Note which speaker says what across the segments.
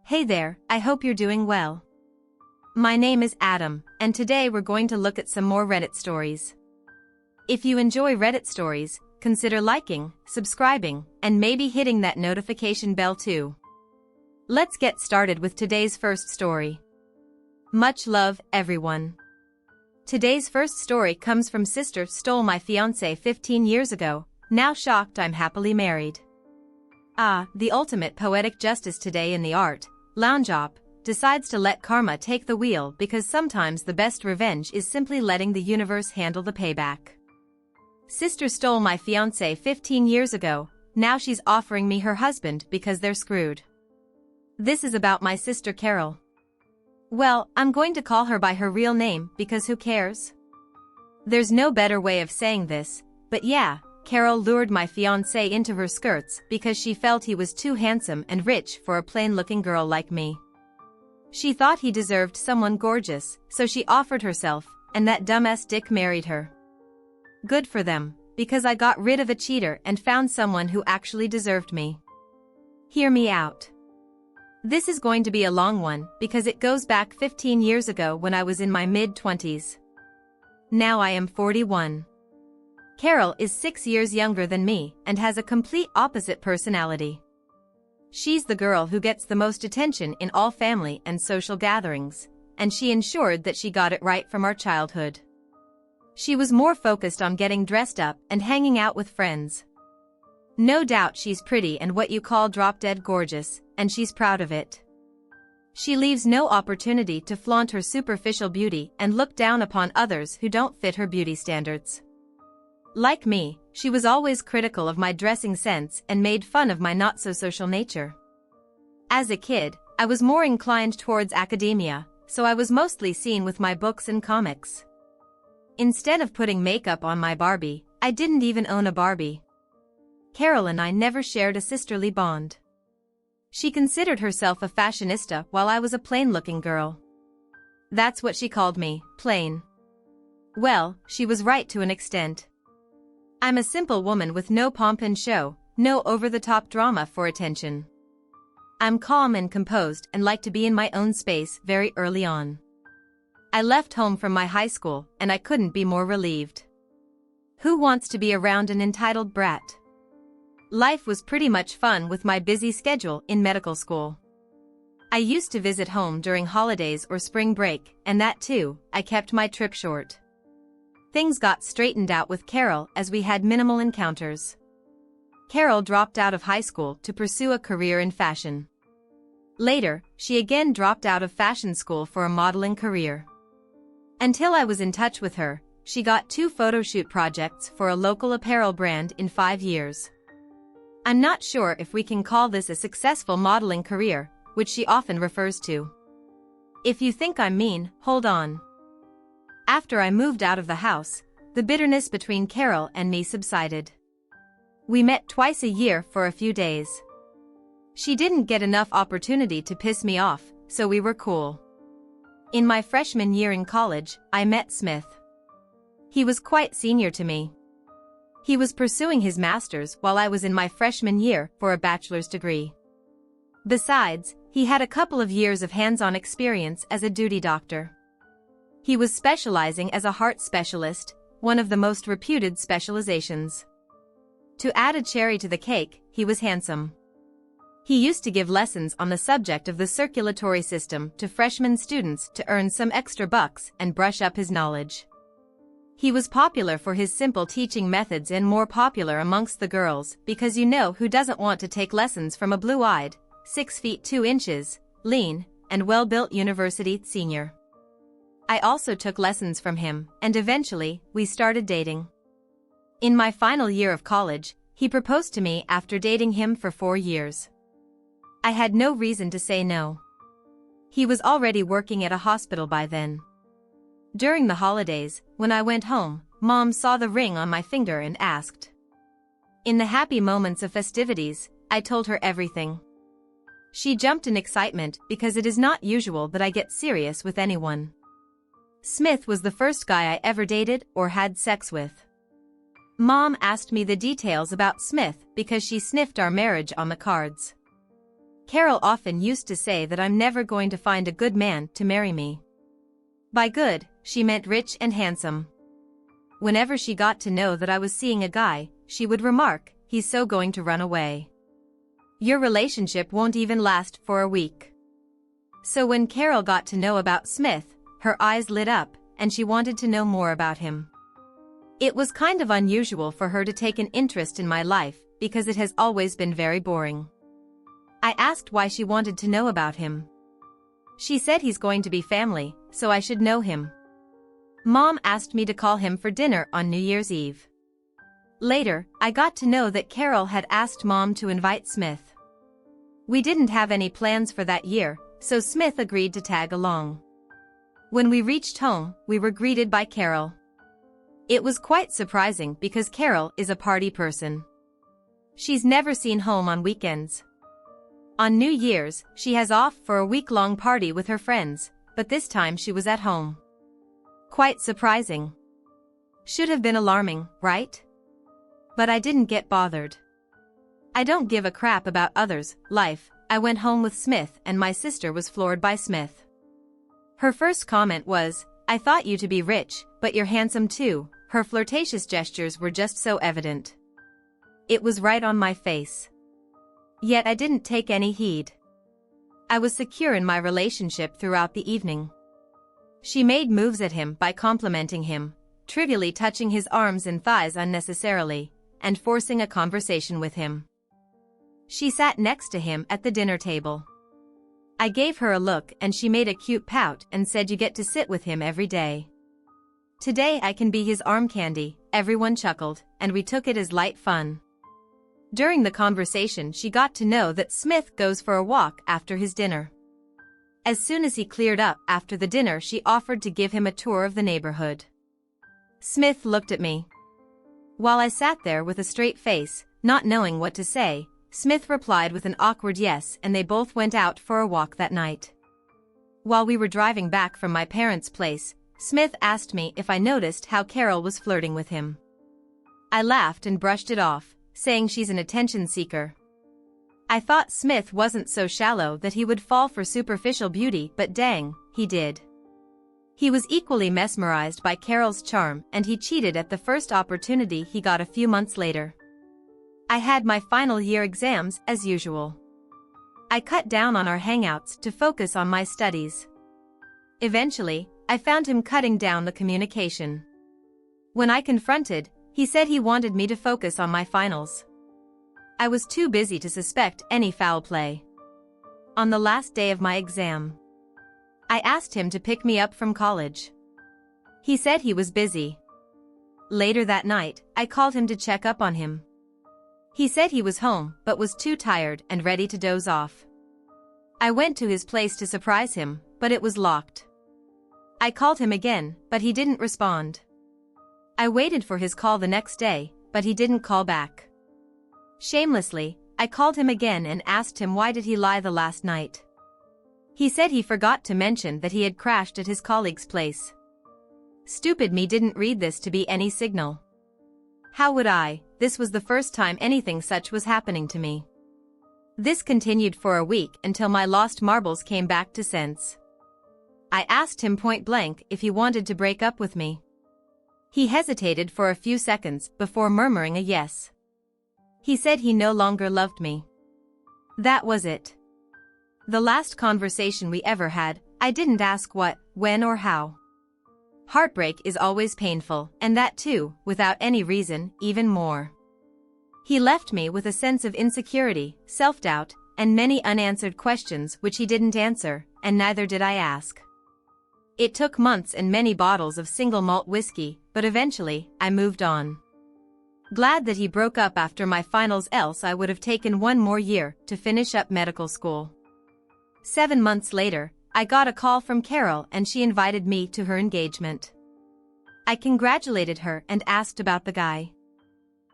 Speaker 1: Hey there, I hope you're doing well. My name is Adam, and today we're going to look at some more Reddit stories. If you enjoy Reddit stories, consider liking, subscribing, and maybe hitting that notification bell too. Let's get started with today's first story. Much love, everyone. Today's first story comes from Sister Stole My Fiance 15 years ago, now shocked I'm happily married. Ah, the ultimate poetic justice today in the art. Lounge Op decides to let karma take the wheel because sometimes the best revenge is simply letting the universe handle the payback. Sister stole my fiancé 15 years ago, now she's offering me her husband because they're screwed. This is about my sister Carol. Well, I'm going to call her by her real name because who cares? There's no better way of saying this, but yeah, Carol lured my fiancé into her skirts because she felt he was too handsome and rich for a plain-looking girl like me. She thought he deserved someone gorgeous, so she offered herself, and that dumbass dick married her. Good for them, because I got rid of a cheater and found someone who actually deserved me. Hear me out. This is going to be a long one because it goes back 15 years ago when I was in my mid-20s. Now I am 41. Carol is 6 years younger than me and has a complete opposite personality. She's the girl who gets the most attention in all family and social gatherings, and she ensured that she got it right from our childhood. She was more focused on getting dressed up and hanging out with friends. No doubt she's pretty and what you call drop-dead gorgeous, and she's proud of it. She leaves no opportunity to flaunt her superficial beauty and look down upon others who don't fit her beauty standards. Like me, she was always critical of my dressing sense and made fun of my not-so-social nature. As a kid, I was more inclined towards academia, so I was mostly seen with my books and comics. Instead of putting makeup on my Barbie, I didn't even own a Barbie. Carol and I never shared a sisterly bond. She considered herself a fashionista while I was a plain-looking girl. That's what she called me, plain. Well, she was right to an extent. I'm a simple woman with no pomp and show, no over-the-top drama for attention. I'm calm and composed and like to be in my own space very early on. I left home from my high school and I couldn't be more relieved. Who wants to be around an entitled brat? Life was pretty much fun with my busy schedule in medical school. I used to visit home during holidays or spring break, and that too, I kept my trip short. Things got straightened out with Carol as we had minimal encounters. Carol dropped out of high school to pursue a career in fashion. Later, she again dropped out of fashion school for a modeling career. Until I was in touch with her, she got 2 photo shoot projects for a local apparel brand in 5 years. I'm not sure if we can call this a successful modeling career, which she often refers to. If you think I'm mean, hold on. After I moved out of the house, the bitterness between Carol and me subsided. We met twice a year for a few days. She didn't get enough opportunity to piss me off, so we were cool. In my freshman year in college, I met Smith. He was quite senior to me. He was pursuing his master's while I was in my freshman year for a bachelor's degree. Besides, he had a couple of years of hands-on experience as a duty doctor. He was specializing as a heart specialist, one of the most reputed specializations. To add a cherry to the cake, he was handsome. He used to give lessons on the subject of the circulatory system to freshman students to earn some extra bucks and brush up his knowledge. He was popular for his simple teaching methods and more popular amongst the girls because you know who doesn't want to take lessons from a blue-eyed, 6 feet 2 inches, lean, and well-built university senior. I also took lessons from him, and eventually, we started dating. In my final year of college, he proposed to me after dating him for 4 years. I had no reason to say no. He was already working at a hospital by then. During the holidays, when I went home, Mom saw the ring on my finger and asked. In the happy moments of festivities, I told her everything. She jumped in excitement because it is not usual that I get serious with anyone. Smith was the first guy I ever dated or had sex with. Mom asked me the details about Smith because she sniffed our marriage on the cards. Carol often used to say that I'm never going to find a good man to marry me. By good, she meant rich and handsome. Whenever she got to know that I was seeing a guy, she would remark, "He's so going to run away. Your relationship won't even last for a week." So when Carol got to know about Smith, her eyes lit up, and she wanted to know more about him. It was kind of unusual for her to take an interest in my life, because it has always been very boring. I asked why she wanted to know about him. She said he's going to be family, so I should know him. Mom asked me to call him for dinner on New Year's Eve. Later, I got to know that Carol had asked Mom to invite Smith. We didn't have any plans for that year, so Smith agreed to tag along. When we reached home, we were greeted by Carol. It was quite surprising because Carol is a party person. She's never seen home on weekends. On New Year's, she has off for a week-long party with her friends, but this time she was at home. Quite surprising. Should have been alarming, right? But I didn't get bothered. I don't give a crap about others' life. I went home with Smith and my sister was floored by Smith. Her first comment was, "I thought you to be rich, but you're handsome too." Her flirtatious gestures were just so evident. It was right on my face. Yet I didn't take any heed. I was secure in my relationship throughout the evening. She made moves at him by complimenting him, trivially touching his arms and thighs unnecessarily, and forcing a conversation with him. She sat next to him at the dinner table. I gave her a look and she made a cute pout and said, "You get to sit with him every day. Today I can be his arm candy." Everyone chuckled, and we took it as light fun. During the conversation she got to know that Smith goes for a walk after his dinner. As soon as he cleared up after the dinner she offered to give him a tour of the neighborhood. Smith looked at me. While I sat there with a straight face, not knowing what to say, Smith replied with an awkward yes, and they both went out for a walk that night. While we were driving back from my parents' place, Smith asked me if I noticed how Carol was flirting with him. I laughed and brushed it off, saying she's an attention seeker. I thought Smith wasn't so shallow that he would fall for superficial beauty, but dang, he did. He was equally mesmerized by Carol's charm, and he cheated at the first opportunity he got a few months later. I had my final year exams as usual. I cut down on our hangouts to focus on my studies. Eventually, I found him cutting down the communication. When I confronted, he said he wanted me to focus on my finals. I was too busy to suspect any foul play. On the last day of my exam, I asked him to pick me up from college. He said he was busy. Later that night, I called him to check up on him. He said he was home but was too tired and ready to doze off. I went to his place to surprise him, but it was locked. I called him again, but he didn't respond. I waited for his call the next day, but he didn't call back. Shamelessly, I called him again and asked him why did he lie the last night. He said he forgot to mention that he had crashed at his colleague's place. Stupid me didn't read this to be any signal. How would I? This was the first time anything such was happening to me. This continued for a week until my lost marbles came back to sense. I asked him point blank if he wanted to break up with me. He hesitated for a few seconds before murmuring a yes. He said he no longer loved me. That was it. The last conversation we ever had, I didn't ask what, when or how. Heartbreak is always painful, and that too, without any reason, even more. He left me with a sense of insecurity, self-doubt, and many unanswered questions which he didn't answer, and neither did I ask. It took months and many bottles of single malt whiskey, but eventually, I moved on. Glad that he broke up after my finals, else I would have taken one more year to finish up medical school. 7 months later, I got a call from Carol and she invited me to her engagement. I congratulated her and asked about the guy.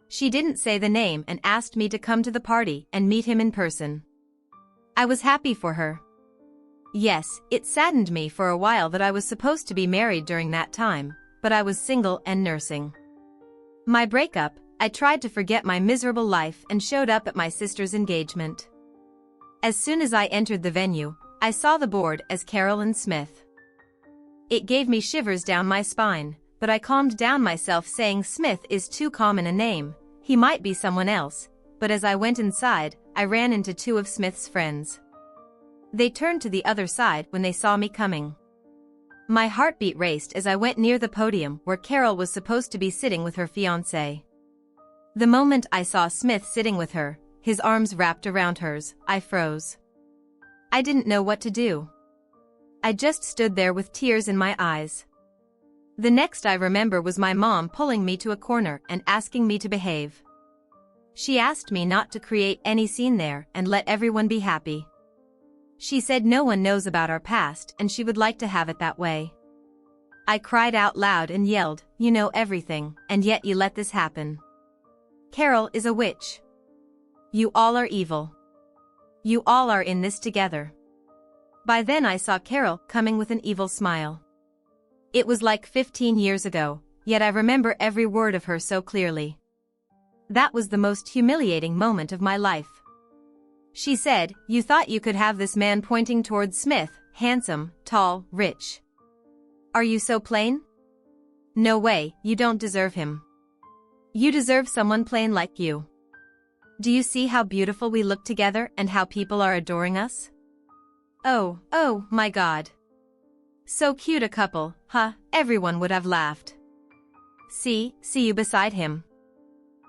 Speaker 1: She didn't say the name and asked me to come to the party and meet him in person. I was happy for her. Yes, it saddened me for a while that I was supposed to be married during that time, but I was single and nursing my breakup. I tried to forget my miserable life and showed up at my sister's engagement. As soon as I entered the venue, I saw the board as Carol and Smith. It gave me shivers down my spine, but I calmed down myself saying Smith is too common a name, he might be someone else, but as I went inside, I ran into two of Smith's friends. They turned to the other side when they saw me coming. My heartbeat raced as I went near the podium where Carol was supposed to be sitting with her fiancé. The moment I saw Smith sitting with her, his arms wrapped around hers, I froze. I didn't know what to do. I just stood there with tears in my eyes. The next I remember was my mom pulling me to a corner and asking me to behave. She asked me not to create any scene there and let everyone be happy. She said no one knows about our past and she would like to have it that way. I cried out loud and yelled, "You know everything, and yet you let this happen. Carol is a witch. You all are evil. You all are in this together." By then I saw Carol coming with an evil smile. It was like 15 years ago, yet I remember every word of her so clearly. That was the most humiliating moment of my life. She said, "You thought you could have this man," pointing towards Smith, "handsome, tall, rich. Are you so plain? No way, you don't deserve him. You deserve someone plain like you. Do you see how beautiful we look together and how people are adoring us? Oh my God. So cute a couple, huh?" Everyone would have laughed. See you beside him."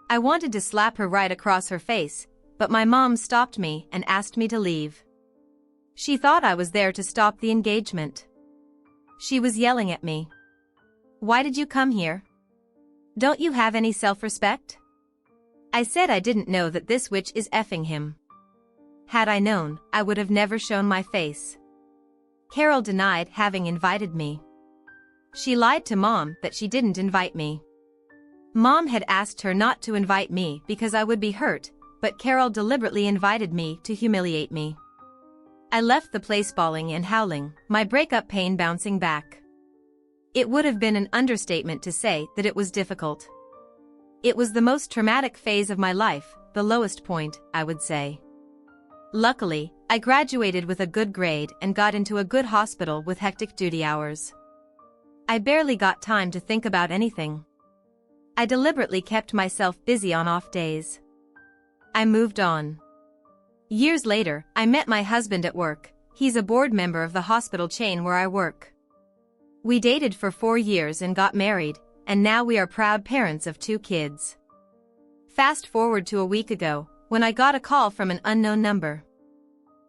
Speaker 1: I wanted to slap her right across her face, but my mom stopped me and asked me to leave. She thought I was there to stop the engagement. She was yelling at me. "Why did you come here? Don't you have any self-respect?" I said I didn't know that this witch is effing him. Had I known, I would have never shown my face. Carol denied having invited me. She lied to Mom that she didn't invite me. Mom had asked her not to invite me because I would be hurt, but Carol deliberately invited me to humiliate me. I left the place bawling and howling, my breakup pain bouncing back. It would have been an understatement to say that it was difficult. It was the most traumatic phase of my life, the lowest point, I would say. Luckily, I graduated with a good grade and got into a good hospital with hectic duty hours. I barely got time to think about anything. I deliberately kept myself busy on off days. I moved on. Years later, I met my husband at work. He's a board member of the hospital chain where I work. We dated for 4 years and got married, and now we are proud parents of 2 kids. Fast forward to a week ago, when I got a call from an unknown number.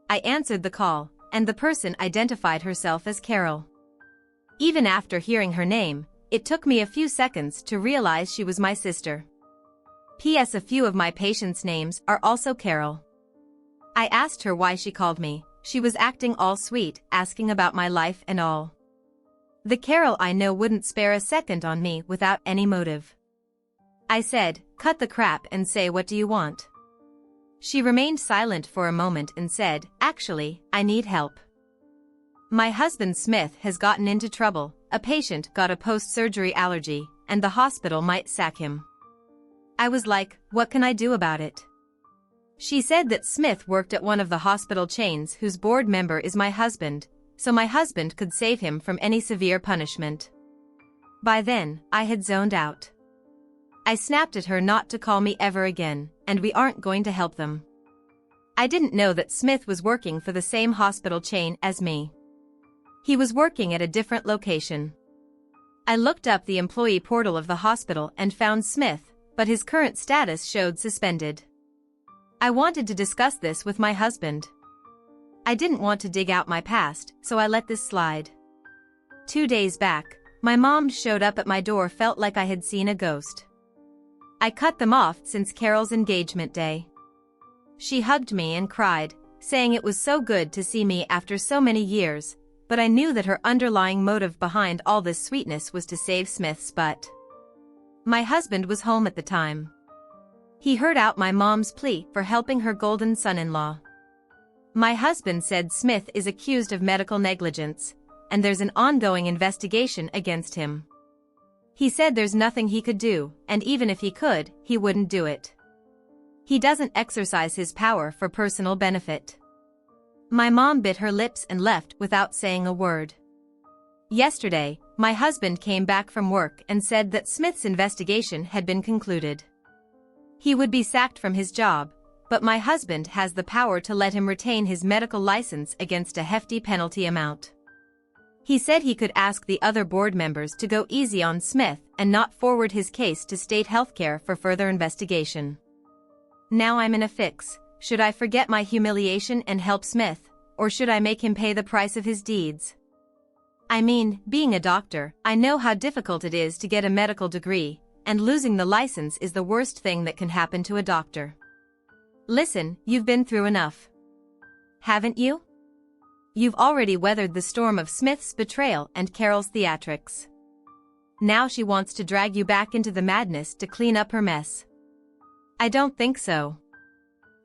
Speaker 1: I answered the call, and the person identified herself as Carol. Even after hearing her name, it took me a few seconds to realize she was my sister. P.S. A few of my patients' names are also Carol. I asked her why she called me. She was acting all sweet, asking about my life and all. The Carol I know wouldn't spare a second on me without any motive. I said, "Cut the crap and say what do you want?" She remained silent for a moment and said, "Actually, I need help. My husband Smith has gotten into trouble, a patient got a post-surgery allergy, and the hospital might sack him." I was like, "What can I do about it?" She said that Smith worked at one of the hospital chains whose board member is my husband, so my husband could save him from any severe punishment. By then, I had zoned out. I snapped at her not to call me ever again, and we aren't going to help them. I didn't know that Smith was working for the same hospital chain as me. He was working at a different location. I looked up the employee portal of the hospital and found Smith, but his current status showed suspended. I wanted to discuss this with my husband. I didn't want to dig out my past, so I let this slide. 2 days back, my mom showed up at my door, felt like I had seen a ghost. I cut them off since Carol's engagement day. She hugged me and cried, saying it was so good to see me after so many years, but I knew that her underlying motive behind all this sweetness was to save Smith's butt. My husband was home at the time. He heard out my mom's plea for helping her golden son-in-law. My husband said Smith is accused of medical negligence, and there's an ongoing investigation against him. He said there's nothing he could do, and even if he could, he wouldn't do it. He doesn't exercise his power for personal benefit. My mom bit her lips and left without saying a word. Yesterday, my husband came back from work and said that Smith's investigation had been concluded. He would be sacked from his job, but my husband has the power to let him retain his medical license against a hefty penalty amount. He said he could ask the other board members to go easy on Smith and not forward his case to state healthcare for further investigation. Now I'm in a fix. Should I forget my humiliation and help Smith, or should I make him pay the price of his deeds? I mean, being a doctor, I know how difficult it is to get a medical degree, and losing the license is the worst thing that can happen to a doctor. Listen, you've been through enough. Haven't you? You've already weathered the storm of Smith's betrayal and Carol's theatrics. Now she wants to drag you back into the madness to clean up her mess. I don't think so.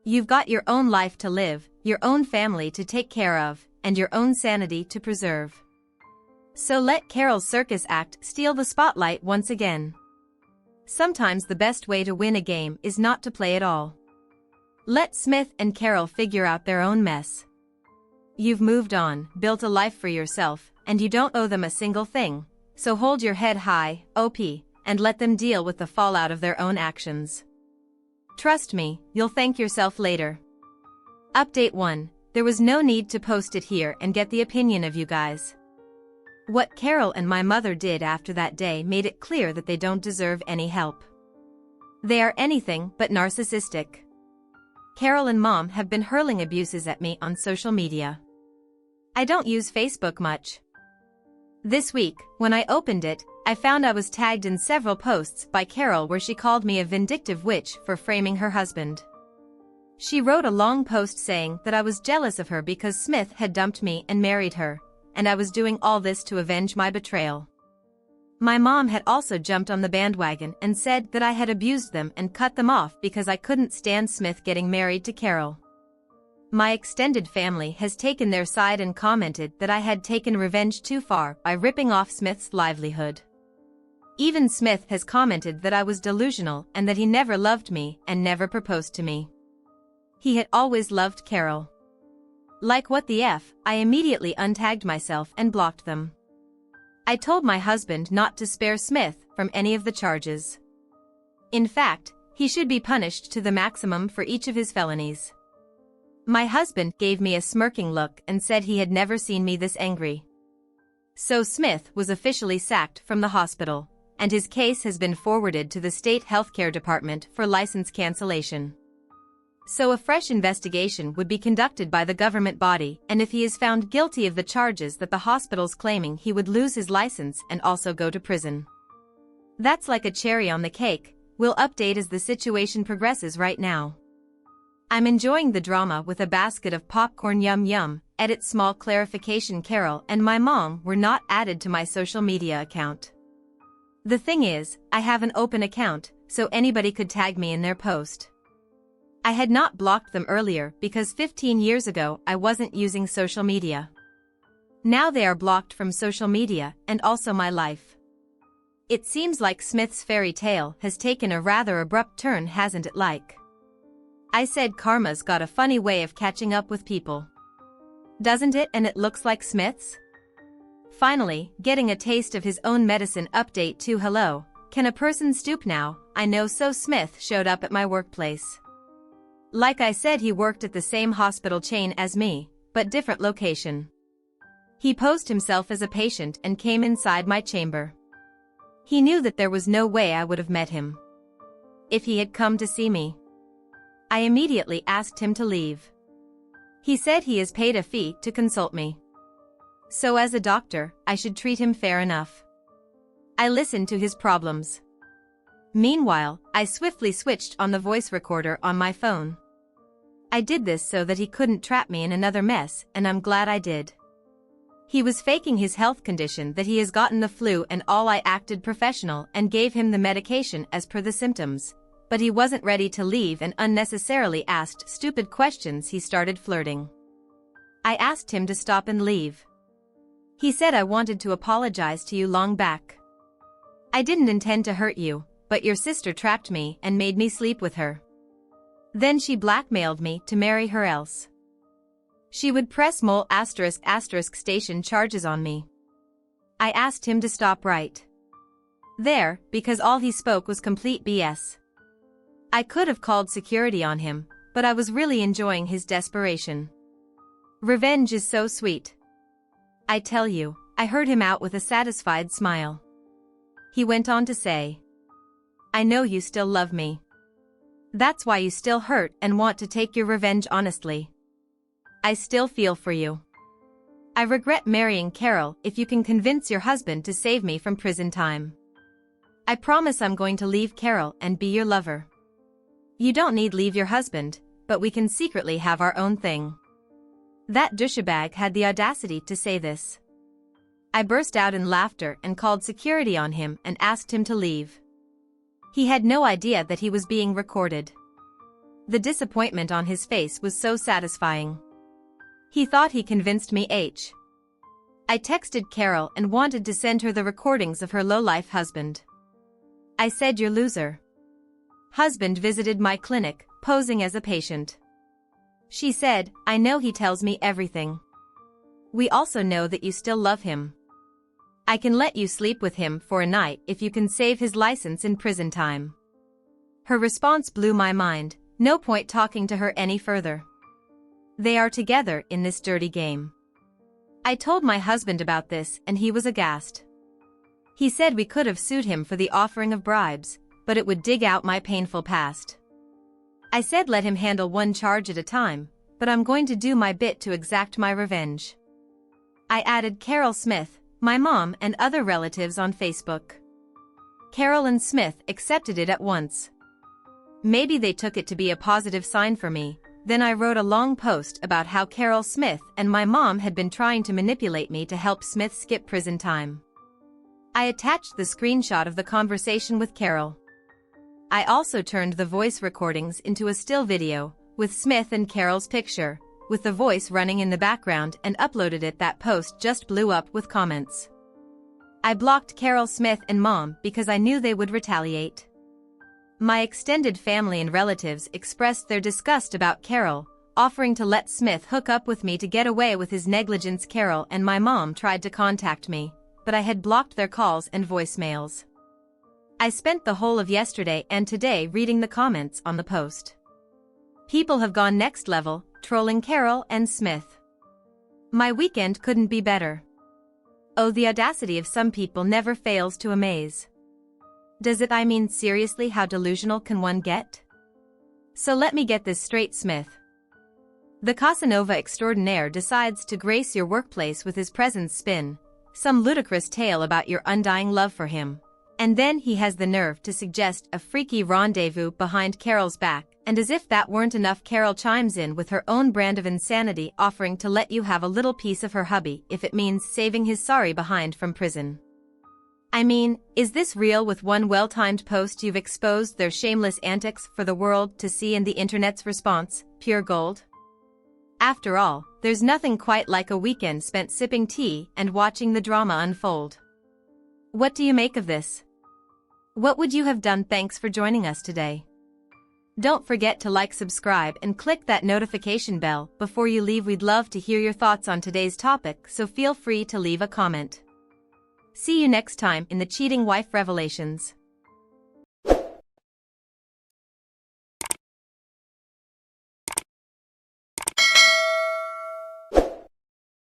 Speaker 1: You've got your own life to live, your own family to take care of, and your own sanity to preserve. So let Carol's circus act steal the spotlight once again. Sometimes the best way to win a game is not to play at all. Let Smith and Carol figure out their own mess. You've moved on, built a life for yourself, and you don't owe them a single thing, so hold your head high, OP, and let them deal with the fallout of their own actions. Trust me, you'll thank yourself later. Update 1. There was no need to post it here and get the opinion of you guys. What Carol and my mother did after that day made it clear that they don't deserve any help. They are anything but narcissistic. Carol and Mom have been hurling abuses at me on social media. I don't use Facebook much. This week, when I opened it, I found I was tagged in several posts by Carol where she called me a vindictive witch for framing her husband. She wrote a long post saying that I was jealous of her because Smith had dumped me and married her, and I was doing all this to avenge my betrayal. My mom had also jumped on the bandwagon and said that I had abused them and cut them off because I couldn't stand Smith getting married to Carol. My extended family has taken their side and commented that I had taken revenge too far by ripping off Smith's livelihood. Even Smith has commented that I was delusional and that he never loved me and never proposed to me. He had always loved Carol. Like what the F, I immediately untagged myself and blocked them. I told my husband not to spare Smith from any of the charges. In fact, he should be punished to the maximum for each of his felonies. My husband gave me a smirking look and said he had never seen me this angry. So Smith was officially sacked from the hospital, and his case has been forwarded to the state healthcare department for license cancellation. So a fresh investigation would be conducted by the government body, and if he is found guilty of the charges that the hospital's claiming, he would lose his license and also go to prison. That's like a cherry on the cake. We'll update as the situation progresses right now. I'm enjoying the drama with a basket of popcorn. Yum yum. Edit small clarification: Carol and my mom were not added to my social media account. The thing is, I have an open account, so anybody could tag me in their post. I had not blocked them earlier because 15 years ago I wasn't using social media. Now they are blocked from social media and also my life. It seems like Smith's fairy tale has taken a rather abrupt turn, hasn't it? Like I said, karma's got a funny way of catching up with people. Doesn't it? And it looks like Smith's finally getting a taste of his own medicine. Update 2. Hello, can a person stoop now? I know. So Smith showed up at my workplace. Like I said, he worked at the same hospital chain as me, but different location. He posed himself as a patient and came inside my chamber. He knew that there was no way I would have met him if he had come to see me. I immediately asked him to leave. He said he has paid a fee to consult me. So as a doctor, I should treat him fair enough. I listened to his problems. Meanwhile, I swiftly switched on the voice recorder on my phone. I did this so that he couldn't trap me in another mess, and I'm glad I did. He was faking his health condition, that he has gotten the flu and all. I acted professional and gave him the medication as per the symptoms, but he wasn't ready to leave and unnecessarily asked stupid questions. He started flirting. I asked him to stop and leave. He said, I wanted to apologize to you long back. I didn't intend to hurt you, but your sister trapped me and made me sleep with her. Then she blackmailed me to marry her else. She would press mole *** station charges on me. I asked him to stop right there, because all he spoke was complete BS. I could have called security on him, but I was really enjoying his desperation. Revenge is so sweet. I tell you, I heard him out with a satisfied smile. He went on to say, "I know you still love me. That's why you still hurt and want to take your revenge honestly. I still feel for you. I regret marrying Carol if you can convince your husband to save me from prison time. I promise I'm going to leave Carol and be your lover. You don't need leave your husband, but we can secretly have our own thing." That douchebag had the audacity to say this. I burst out in laughter and called security on him and asked him to leave. He had no idea that he was being recorded. The disappointment on his face was so satisfying. He thought he convinced me. I texted Carol and wanted to send her the recordings of her low-life husband. I said, "You're loser. Husband visited my clinic, posing as a patient." She said, "I know he tells me everything. We also know that you still love him. I can let you sleep with him for a night if you can save his license in prison time." Her response blew my mind. No point talking to her any further. They are together in this dirty game. I told my husband about this and he was aghast. He said we could have sued him for the offering of bribes, but it would dig out my painful past. I said let him handle one charge at a time, but I'm going to do my bit to exact my revenge. I added Carol Smith, my mom and other relatives on Facebook. Carol and Smith accepted it at once. Maybe they took it to be a positive sign for me. Then I wrote a long post about how Carol Smith and my mom had been trying to manipulate me to help Smith skip prison time. I attached the screenshot of the conversation with Carol. I also turned the voice recordings into a still video, with Smith and Carol's picture, with the voice running in the background, and uploaded it. That post just blew up with comments. I blocked Carol Smith and Mom because I knew they would retaliate. My extended family and relatives expressed their disgust about Carol, offering to let Smith hook up with me to get away with his negligence. Carol and my mom tried to contact me, but I had blocked their calls and voicemails. I spent the whole of yesterday and today reading the comments on the post. People have gone next level, trolling Carol and Smith. My weekend couldn't be better. Oh, the audacity of some people never fails to amaze. Does it? I mean, seriously, how delusional can one get? So let me get this straight, Smith. The Casanova extraordinaire decides to grace your workplace with his presence, spin some ludicrous tale about your undying love for him. And then he has the nerve to suggest a freaky rendezvous behind Carol's back, and as if that weren't enough, Carol chimes in with her own brand of insanity, offering to let you have a little piece of her hubby if it means saving his sorry behind from prison. I mean, is this real? With one well-timed post you've exposed their shameless antics for the world to see, and the internet's response, pure gold. After all, there's nothing quite like a weekend spent sipping tea and watching the drama unfold. What do you make of this? What would you have done? Thanks for joining us today. Don't forget to like, subscribe, and click that notification bell before you leave. We'd love to hear your thoughts on today's topic, so feel free to leave a comment. See you next time in the Cheating Wife Revelations.